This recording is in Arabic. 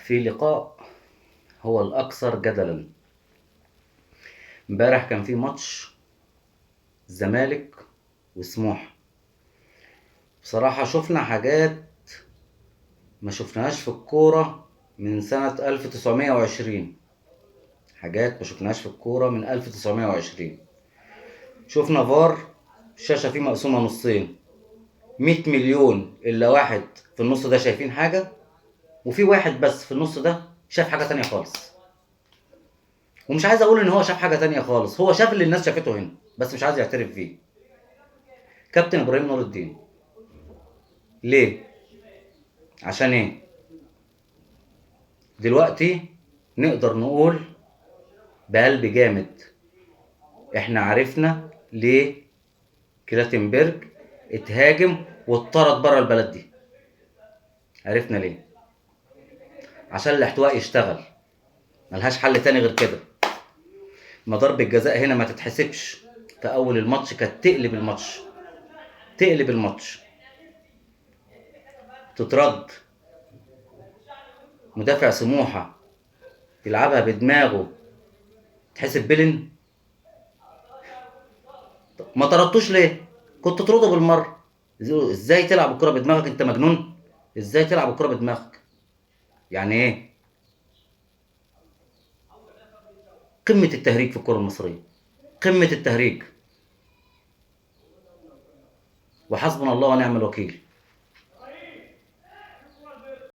في لقاء هو الأكثر جدلا. امبارح كان في ماتش الزمالك وسموحة. بصراحة شفنا حاجات ما شفناهاش في الكورة من سنة 1920. حاجات ما شفناهاش في الكورة من 1920. شفنا فار، الشاشة فيه مقسومة نصين، 100 مليون إلا واحد في النص ده شايفين حاجة، وفي واحد بس في النص ده شاف حاجة تانية خالص. ومش عايز اقول ان هو شاف حاجة تانية خالص، هو شاف اللي الناس شافته هنا بس مش عايز يعترف فيه. كابتن ابراهيم نور الدين. ليه؟ عشان ايه؟ دلوقتي نقدر نقول بقلب جامد احنا عرفنا ليه كلاتنبرج اتهاجم واتطرد بره البلد دي. عرفنا ليه. عشان الاحتواء يشتغل، ملهاش حل تاني غير كده. ما ضربة الجزاء هنا ما تتحسبش في اول الماتش، كانت تقلب الماتش، تقلب الماتش، تترد. مدافع سموحة يلعبها بدماغه تحسب بيلن. ما طردتوش ليه؟ كنت تطرده بالمره. ازاي تلعب الكره بدماغك؟ انت مجنون؟ ازاي تلعب الكره بدماغك؟ يعني ايه؟ قمه التهريج في الكره المصريه، قمه التهريج. وحسبنا الله ونعم الوكيل.